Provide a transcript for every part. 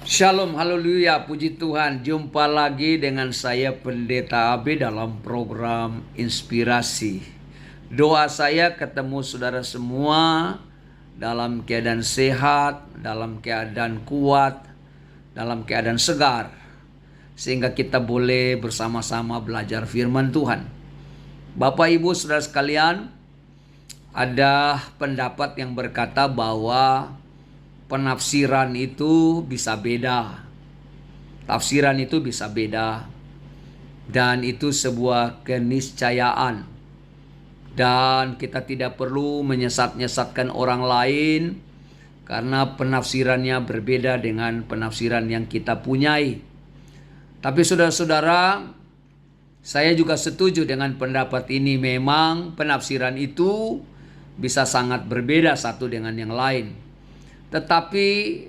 Shalom, haleluya, puji Tuhan. Jumpa lagi dengan saya Pendeta Abe dalam program Inspirasi. Doa saya ketemu saudara semua dalam keadaan sehat, dalam keadaan kuat, dalam keadaan segar. Sehingga kita boleh bersama-sama belajar firman Tuhan. Bapak Ibu saudara sekalian, ada pendapat yang berkata bahwa penafsiran itu bisa beda. Tafsiran itu bisa beda. Dan itu sebuah keniscayaan. Dan kita tidak perlu menyesat-nyesatkan orang lain karena penafsirannya berbeda dengan penafsiran yang kita punyai. Tapi saudara-saudara, saya juga setuju dengan pendapat ini. Memang penafsiran itu bisa sangat berbeda satu dengan yang lain. Tetapi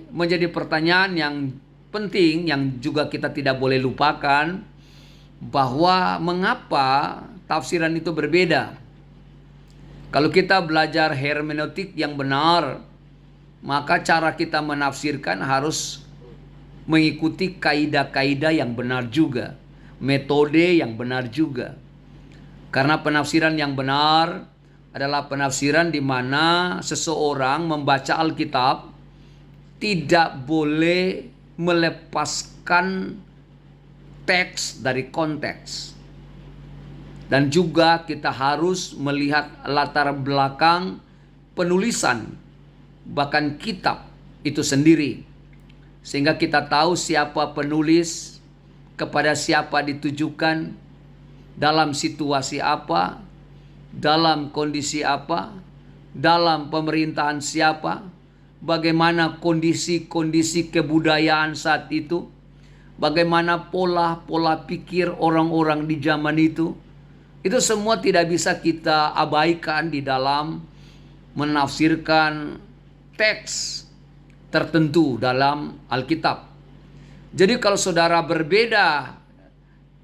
menjadi pertanyaan yang penting yang juga kita tidak boleh lupakan, bahwa mengapa tafsiran itu berbeda. Kalau kita belajar hermeneutik yang benar, maka cara kita menafsirkan harus mengikuti kaidah-kaidah yang benar juga, metode yang benar juga. Karena penafsiran yang benar adalah penafsiran di mana seseorang membaca Alkitab tidak boleh melepaskan teks dari konteks. Dan juga kita harus melihat latar belakang penulisan, bahkan kitab itu sendiri. Sehingga kita tahu siapa penulis, kepada siapa ditujukan, dalam situasi apa, dalam kondisi apa, dalam pemerintahan siapa, bagaimana kondisi-kondisi kebudayaan saat itu, bagaimana pola-pola pikir orang-orang di zaman itu. Itu semua tidak bisa kita abaikan di dalam menafsirkan teks tertentu dalam Alkitab. Jadi kalau saudara berbeda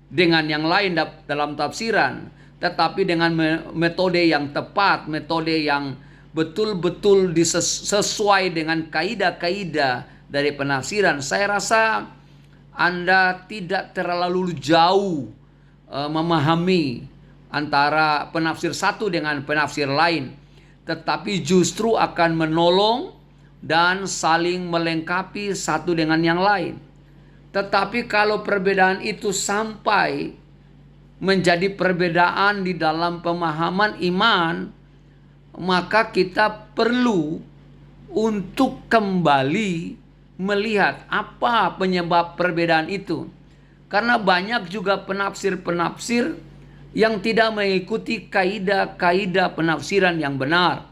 dengan yang lain dalam tafsiran, tetapi dengan metode yang tepat, metode yang betul-betul sesuai dengan kaidah-kaidah dari penafsiran, saya rasa Anda tidak terlalu jauh memahami antara penafsir satu dengan penafsir lain, tetapi justru akan menolong dan saling melengkapi satu dengan yang lain. Tetapi kalau perbedaan itu sampai menjadi perbedaan di dalam pemahaman iman, maka kita perlu untuk kembali melihat apa penyebab perbedaan itu. Karena banyak juga penafsir-penafsir yang tidak mengikuti kaidah-kaidah penafsiran yang benar.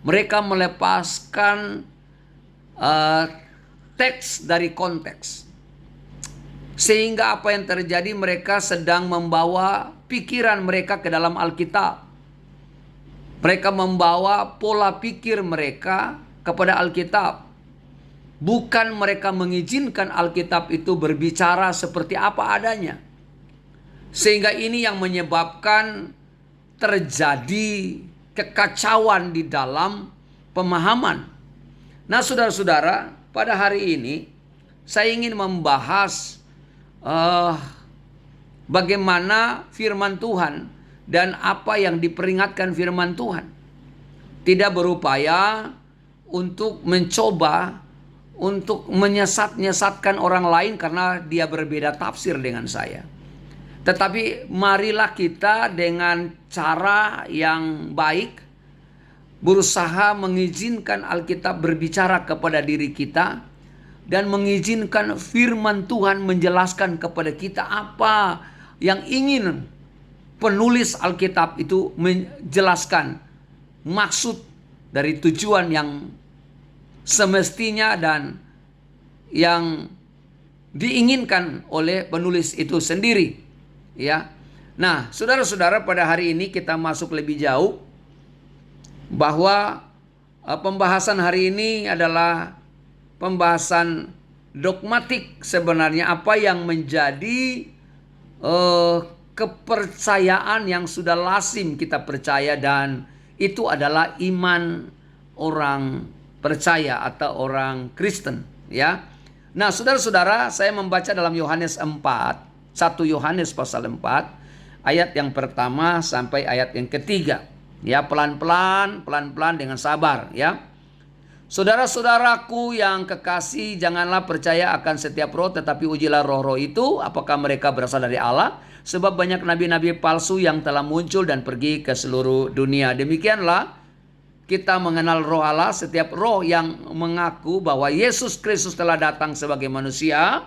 Mereka melepaskan teks dari konteks. Sehingga apa yang terjadi, mereka sedang membawa pikiran mereka ke dalam Alkitab. Mereka membawa pola pikir mereka kepada Alkitab. Bukan mereka mengizinkan Alkitab itu berbicara seperti apa adanya. Sehingga ini yang menyebabkan terjadi kekacauan di dalam pemahaman. Nah saudara-saudara, pada hari ini saya ingin membahas bagaimana firman Tuhan dan apa yang diperingatkan firman Tuhan. Tidak berupaya untuk mencoba untuk menyesat-nyesatkan orang lain karena dia berbeda tafsir dengan saya. Tetapi marilah kita dengan cara yang baik berusaha mengizinkan Alkitab berbicara kepada diri kita dan mengizinkan firman Tuhan menjelaskan kepada kita apa yang ingin penulis Alkitab itu menjelaskan, maksud dari tujuan yang semestinya dan yang diinginkan oleh penulis itu sendiri, ya. Nah, saudara-saudara, pada hari ini kita masuk lebih jauh bahwa pembahasan hari ini adalah pembahasan dogmatik. Sebenarnya apa yang menjadi kepercayaan yang sudah lazim kita percaya, dan itu adalah iman orang percaya atau orang Kristen, ya. Nah, saudara-saudara, saya membaca dalam Yohanes 4, 1 Yohanes pasal 4, ayat yang pertama sampai ayat yang ketiga. Ya, pelan-pelan dengan sabar ya. Saudara-saudaraku yang kekasih, janganlah percaya akan setiap roh, tetapi ujilah roh-roh itu, apakah mereka berasal dari Allah. Sebab banyak nabi-nabi palsu yang telah muncul dan pergi ke seluruh dunia. Demikianlah kita mengenal roh Allah. Setiap roh yang mengaku bahwa Yesus Kristus telah datang sebagai manusia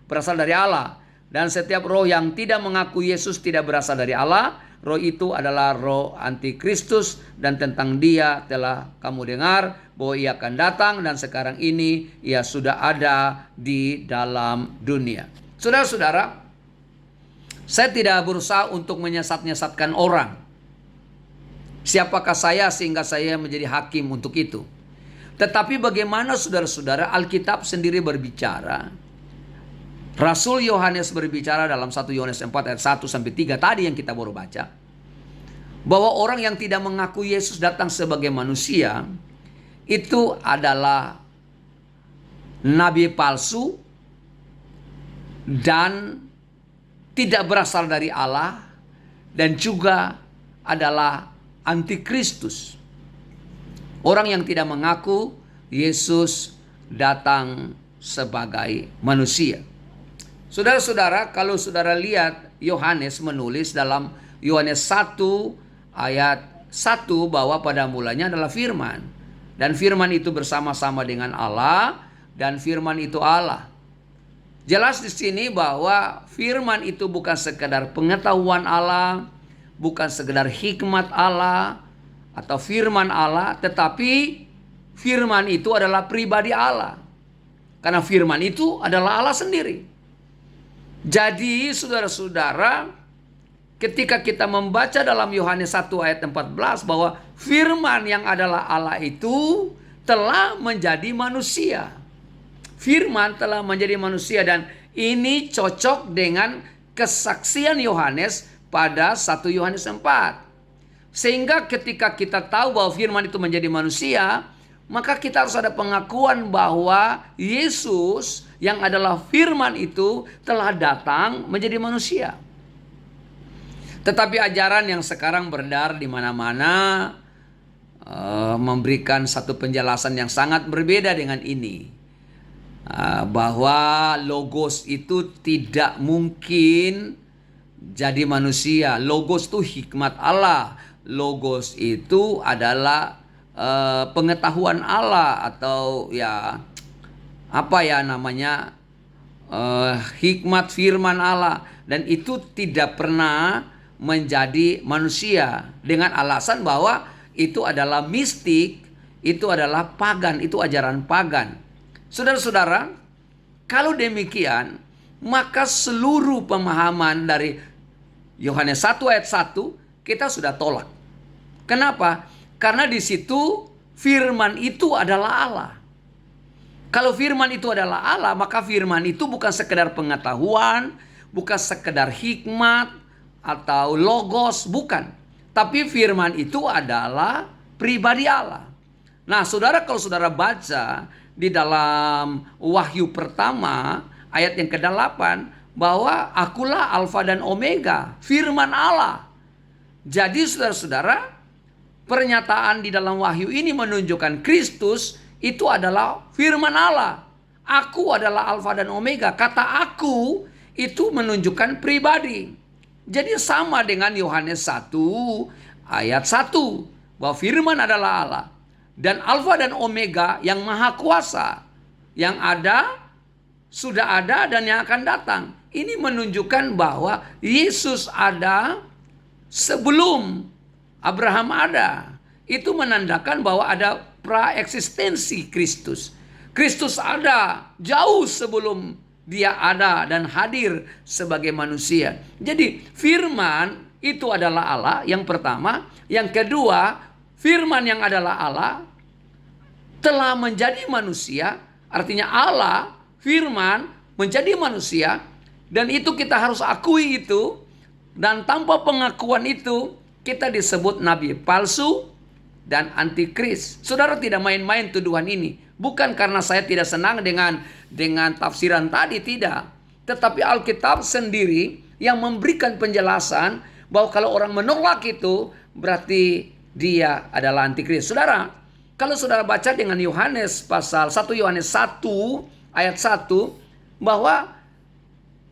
berasal dari Allah. Dan setiap roh yang tidak mengaku Yesus tidak berasal dari Allah. Roh itu adalah roh antikristus, dan tentang dia telah kamu dengar bahwa ia akan datang dan sekarang ini ia sudah ada di dalam dunia. Saudara-saudara, saya tidak berusaha untuk menyesat-nyesatkan orang. Siapakah saya sehingga saya menjadi hakim untuk itu? Tetapi bagaimana saudara-saudara, Alkitab sendiri berbicara. Rasul Yohanes berbicara dalam 1 Yohanes 4 ayat 1 sampai 3 tadi yang kita baru baca. Bahwa orang yang tidak mengaku Yesus datang sebagai manusia itu adalah nabi palsu dan tidak berasal dari Allah, dan juga adalah antikristus. Orang yang tidak mengaku Yesus datang sebagai manusia. Saudara-saudara, kalau saudara lihat Yohanes menulis dalam Yohanes 1 ayat 1 bahwa pada mulanya adalah firman. Dan firman itu bersama-sama dengan Allah, dan firman itu Allah. Jelas di sini bahwa firman itu bukan sekedar pengetahuan Allah, bukan sekedar hikmat Allah atau firman Allah, tetapi firman itu adalah pribadi Allah. Karena firman itu adalah Allah sendiri. Jadi saudara-saudara, ketika kita membaca dalam Yohanes 1 ayat 14 bahwa firman yang adalah Allah itu telah menjadi manusia. Firman telah menjadi manusia, dan ini cocok dengan kesaksian Yohanes pada 1 Yohanes 4. Sehingga ketika kita tahu bahwa firman itu menjadi manusia, maka kita harus ada pengakuan bahwa Yesus yang adalah firman itu telah datang menjadi manusia. Tetapi ajaran yang sekarang beredar di mana-mana memberikan satu penjelasan yang sangat berbeda dengan ini. Bahwa Logos itu tidak mungkin jadi manusia. Logos itu hikmat Allah. Logos itu adalah pengetahuan Allah, atau ya apa ya namanya, hikmat firman Allah, dan itu tidak pernah menjadi manusia dengan alasan bahwa itu adalah mistik, itu adalah pagan, itu ajaran pagan. Saudara-saudara, kalau demikian maka seluruh pemahaman dari Yohanes 1 ayat 1 kita sudah tolak. Kenapa? Karena di situ firman itu adalah Allah. Kalau firman itu adalah Allah, maka firman itu bukan sekedar pengetahuan, bukan sekedar hikmat atau logos, bukan. Tapi firman itu adalah pribadi Allah. Nah, saudara, kalau saudara baca di dalam Wahyu pertama ayat yang ke-8 bahwa akulah Alfa dan Omega, firman Allah. Jadi saudara-saudara, pernyataan di dalam Wahyu ini menunjukkan Kristus itu adalah firman Allah. Aku adalah Alfa dan Omega. Kata aku itu menunjukkan pribadi. Jadi sama dengan Yohanes 1 ayat 1. Bahwa firman adalah Allah. Dan Alfa dan Omega yang maha kuasa. Yang ada, sudah ada, dan yang akan datang. Ini menunjukkan bahwa Yesus ada sebelum Abraham ada. Itu menandakan bahwa ada praeksistensi Kristus. Kristus ada jauh sebelum dia ada dan hadir sebagai manusia. Jadi firman itu adalah Allah yang pertama. Yang kedua, firman yang adalah Allah telah menjadi manusia. Artinya Allah, firman menjadi manusia. Dan itu kita harus akui itu. Dan tanpa pengakuan itu kita disebut nabi palsu dan antikris. Saudara, tidak main-main tuduhan ini. Bukan karena saya tidak senang dengan tafsiran tadi, tidak. Tetapi Alkitab sendiri yang memberikan penjelasan bahwa kalau orang menolak itu berarti dia adalah antikristus. Saudara, kalau saudara baca dengan Yohanes pasal 1 Yohanes 1 ayat 1 bahwa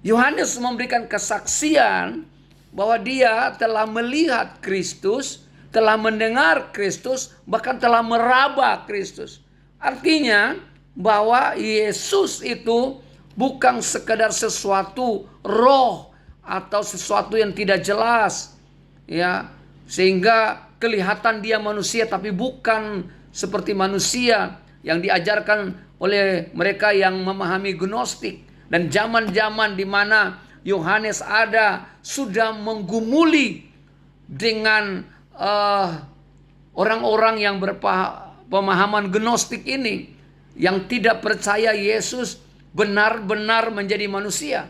Yohanes memberikan kesaksian bahwa dia telah melihat Kristus, telah mendengar Kristus, bahkan telah meraba Kristus. Artinya bahwa Yesus itu bukan sekedar sesuatu roh atau sesuatu yang tidak jelas, ya, sehingga kelihatan dia manusia tapi bukan seperti manusia yang diajarkan oleh mereka yang memahami gnostik. Dan zaman-zaman di mana Yohanes ada sudah menggumuli dengan orang-orang yang berpemahaman gnostik ini, yang tidak percaya Yesus benar-benar menjadi manusia.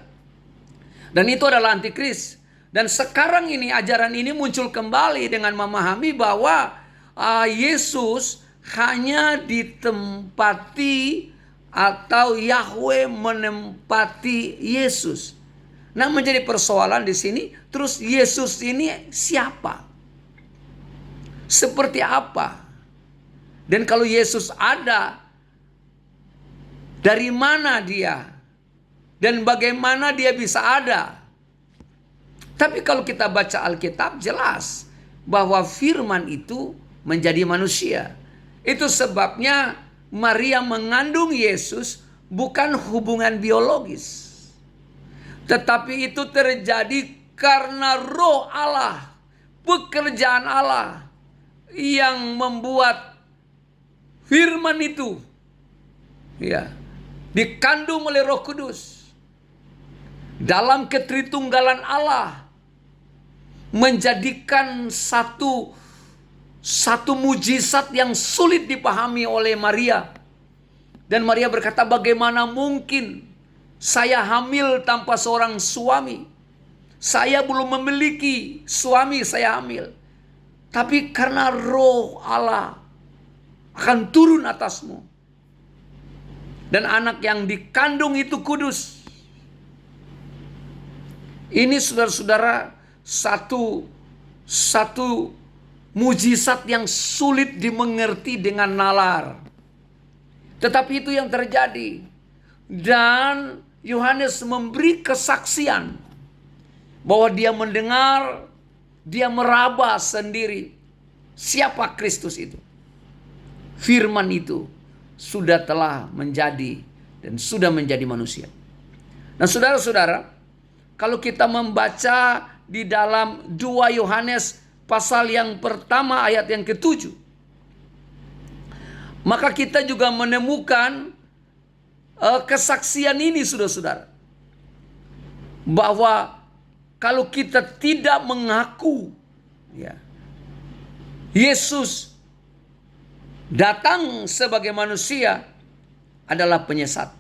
Dan itu adalah antikris. Dan sekarang ini ajaran ini muncul kembali dengan memahami bahwa Yesus hanya ditempati atau Yahweh menempati Yesus. Nah, menjadi persoalan di sini, terus Yesus ini siapa? Seperti apa? Dan kalau Yesus ada, dari mana dia? Dan bagaimana dia bisa ada? Tapi kalau kita baca Alkitab jelas bahwa firman itu menjadi manusia. Itu sebabnya Maria mengandung Yesus bukan hubungan biologis. Tetapi itu terjadi karena roh Allah, pekerjaan Allah yang membuat firman itu ya dikandung oleh Roh Kudus dalam ketritunggalan Allah, menjadikan satu mujizat yang sulit dipahami oleh Maria. Dan Maria berkata, bagaimana mungkin saya hamil tanpa seorang suami? Saya belum memiliki suami, saya hamil. Tapi karena roh Allah akan turun atasmu. Dan anak yang dikandung itu kudus. Ini saudara-saudara satu mujizat yang sulit dimengerti dengan nalar. Tetapi itu yang terjadi. Dan Yohanes memberi kesaksian bahwa dia mendengar, dia meraba sendiri siapa Kristus itu. Firman itu sudah telah menjadi dan sudah menjadi manusia. Nah, saudara-saudara, kalau kita membaca di dalam 2 Yohanes pasal yang pertama ayat yang ke-7, maka kita juga menemukan kesaksian ini, saudara-saudara, bahwa kalau kita tidak mengaku ya, Yesus datang sebagai manusia adalah penyesat.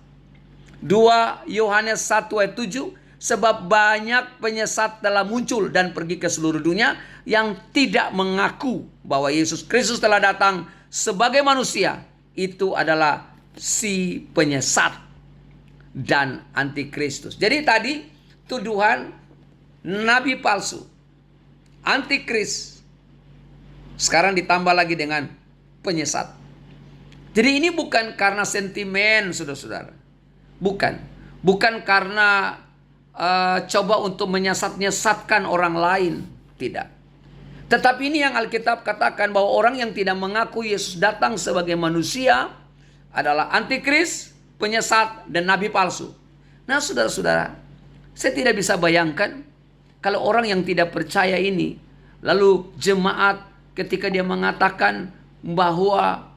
2 Yohanes 1 ayat 7, sebab banyak penyesat telah muncul dan pergi ke seluruh dunia yang tidak mengaku bahwa Yesus Kristus telah datang sebagai manusia. Itu adalah si penyesat dan antikristus. Jadi tadi tuduhan nabi palsu, antikris, sekarang ditambah lagi dengan penyesat. Jadi ini bukan karena sentimen, saudara-saudara. Bukan karena coba untuk menyesatkan orang lain. Tidak. Tetapi ini yang Alkitab katakan bahwa orang yang tidak mengaku Yesus datang sebagai manusia adalah antikris, penyesat, dan nabi palsu. Nah, saudara-saudara, saya tidak bisa bayangkan kalau orang yang tidak percaya ini, lalu jemaat ketika dia mengatakan bahwa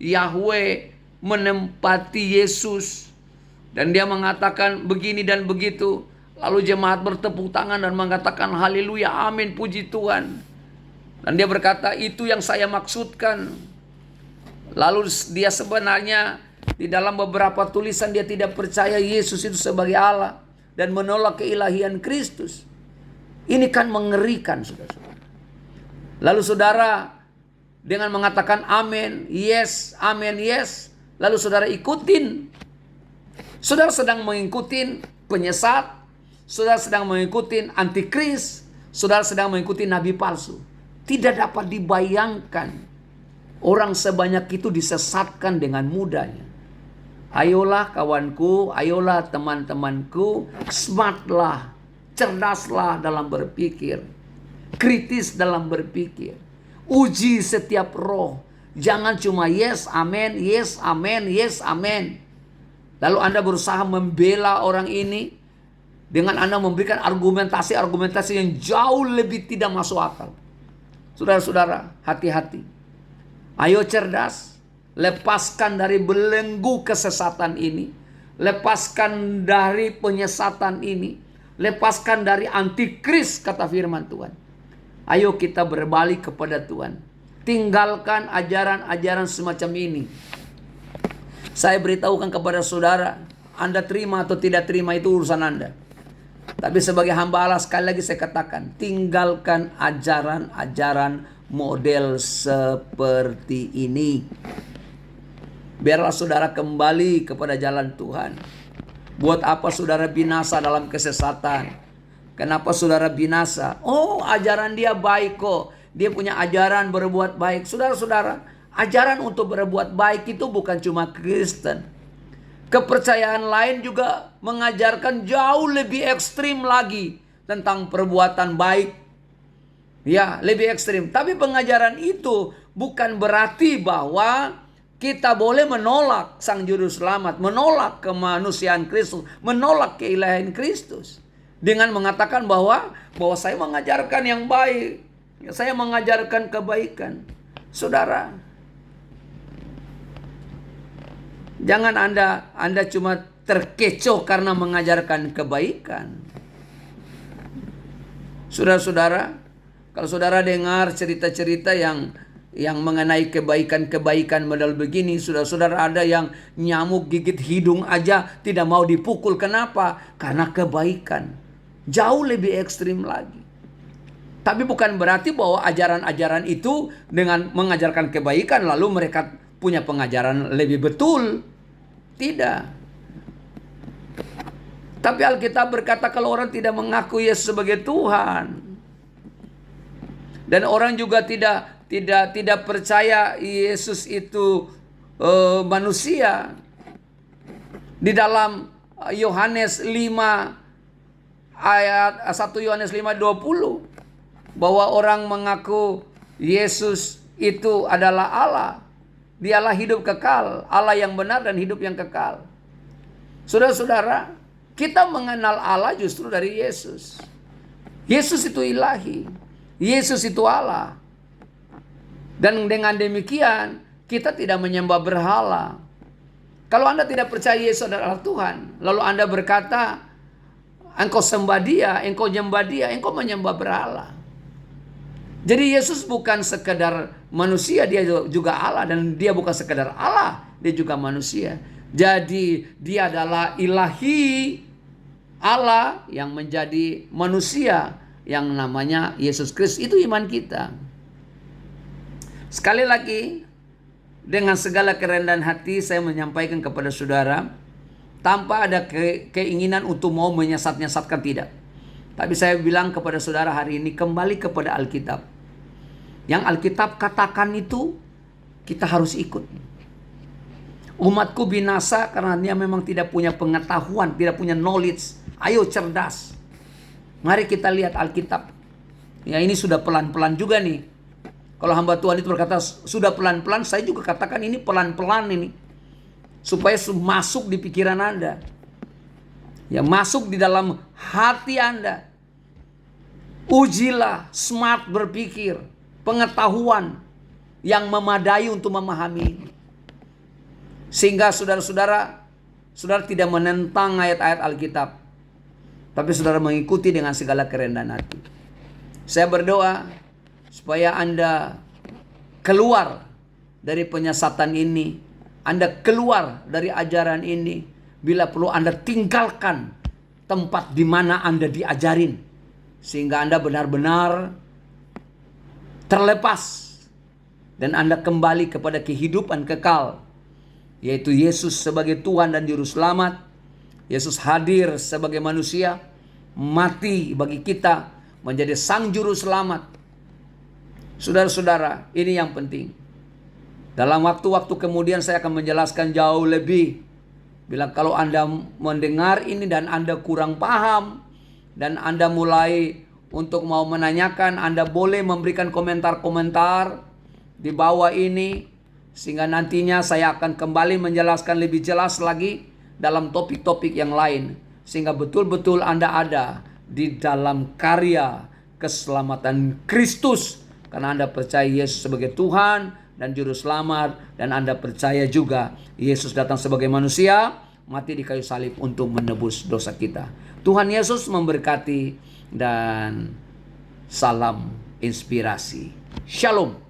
Yahweh menempati Yesus, dan dia mengatakan begini dan begitu, lalu jemaat bertepuk tangan dan mengatakan haleluya, amin, puji Tuhan. Dan dia berkata, itu yang saya maksudkan. Lalu dia sebenarnya di dalam beberapa tulisan dia tidak percaya Yesus itu sebagai Allah dan menolak keilahian Kristus. Ini kan mengerikan, saudara-saudara. Lalu saudara, dengan mengatakan amin, yes, amin, yes. Lalu saudara ikutin. Saudara sedang mengikuti penyesat. Saudara sedang mengikuti antikris. Saudara sedang mengikuti nabi palsu. Tidak dapat dibayangkan orang sebanyak itu disesatkan dengan mudahnya. Ayolah kawanku, ayolah teman-temanku, smartlah, cerdaslah dalam berpikir, kritis dalam berpikir. Uji setiap roh. Jangan cuma yes, amen, yes, amen, yes, amen. Lalu Anda berusaha membela orang ini dengan Anda memberikan argumentasi-argumentasi yang jauh lebih tidak masuk akal. Saudara-saudara, hati-hati. Ayo cerdas, lepaskan dari belenggu kesesatan ini. Lepaskan dari penyesatan ini. Lepaskan dari antikris, kata firman Tuhan. Ayo kita berbalik kepada Tuhan. Tinggalkan ajaran-ajaran semacam ini. Saya beritahukan kepada saudara, Anda terima atau tidak terima itu urusan Anda. Tapi sebagai hamba Allah, sekali lagi saya katakan, tinggalkan ajaran-ajaran model seperti ini. Biarlah saudara kembali kepada jalan Tuhan. Buat apa saudara binasa dalam kesesatan? Kenapa saudara binasa? Oh, ajaran dia baik kok. Dia punya ajaran berbuat baik. Saudara-saudara, ajaran untuk berbuat baik itu bukan cuma Kristen. Kepercayaan lain juga mengajarkan jauh lebih ekstrim lagi tentang perbuatan baik. Ya, lebih ekstrim. Tapi pengajaran itu bukan berarti bahwa kita boleh menolak Sang Juru Selamat, menolak kemanusiaan Kristus, menolak keilahian Kristus. Dengan mengatakan bahwa saya mengajarkan yang baik. Saya mengajarkan kebaikan. Saudara, jangan Anda cuma terkecoh karena mengajarkan kebaikan. Saudara-saudara, kalau saudara dengar cerita-cerita yang mengenai kebaikan-kebaikan model begini, saudara-saudara, ada yang nyamuk gigit hidung aja tidak mau dipukul. Kenapa? Karena kebaikan. Jauh lebih ekstrim lagi. Tapi bukan berarti bahwa ajaran-ajaran itu dengan mengajarkan kebaikan lalu mereka punya pengajaran lebih betul. Tidak. Tapi Alkitab berkata kalau orang tidak mengaku Yesus sebagai Tuhan, dan orang juga tidak percaya Yesus itu manusia. Di dalam Yohanes 5 ayat 1 Yohanes 5:20 bahwa orang mengaku Yesus itu adalah Allah. Dialah hidup kekal, Allah yang benar dan hidup yang kekal. Saudara-saudara, kita mengenal Allah justru dari Yesus. Yesus itu ilahi. Yesus itu Allah. Dan dengan demikian, kita tidak menyembah berhala. Kalau Anda tidak percaya Yesus adalah Tuhan, lalu Anda berkata, engkau sembah dia, engkau nyembah dia, engkau menyembah berhala. Jadi Yesus bukan sekedar manusia, dia juga Allah. Dan dia bukan sekedar Allah, dia juga manusia. Jadi dia adalah ilahi Allah yang menjadi manusia, yang namanya Yesus Kristus. Itu iman kita. Sekali lagi, dengan segala kerendahan hati saya menyampaikan kepada saudara, tanpa ada keinginan untuk mau menyesat-nyesatkan, tidak. Tapi saya bilang kepada saudara hari ini, kembali kepada Alkitab. Yang Alkitab katakan itu kita harus ikut. Umatku binasa karena dia memang tidak punya pengetahuan, tidak punya knowledge. Ayo cerdas. Mari kita lihat Alkitab. Ya, ini sudah pelan-pelan juga nih. Kalau hamba Tuhan itu berkata sudah pelan-pelan, saya juga katakan ini pelan-pelan ini. Supaya masuk di pikiran Anda. Ya, masuk di dalam hati Anda. Ujilah smart berpikir, pengetahuan yang memadai untuk memahami. Sehingga saudara tidak menentang ayat-ayat Alkitab, tapi saudara mengikuti dengan segala kerendahan hati. Saya berdoa supaya Anda keluar dari penyesatan ini, Anda keluar dari ajaran ini. Bila perlu Anda tinggalkan tempat di mana Anda diajarin, sehingga Anda benar-benar terlepas dan Anda kembali kepada kehidupan kekal, yaitu Yesus sebagai Tuhan dan Juru Selamat. Yesus hadir sebagai manusia, mati bagi kita, menjadi Sang Juru Selamat. Saudara-saudara, ini yang penting. Dalam waktu-waktu kemudian saya akan menjelaskan jauh lebih. Bila kalau Anda mendengar ini dan Anda kurang paham, dan Anda mulai untuk mau menanyakan, Anda boleh memberikan komentar-komentar di bawah ini, sehingga nantinya saya akan kembali menjelaskan lebih jelas lagi dalam topik-topik yang lain, sehingga betul-betul Anda ada di dalam karya keselamatan Kristus, karena Anda percaya Yesus sebagai Tuhan dan Juru Selamat, dan Anda percaya juga Yesus datang sebagai manusia, mati di kayu salib untuk menebus dosa kita. Tuhan Yesus memberkati dan salam inspirasi. Shalom.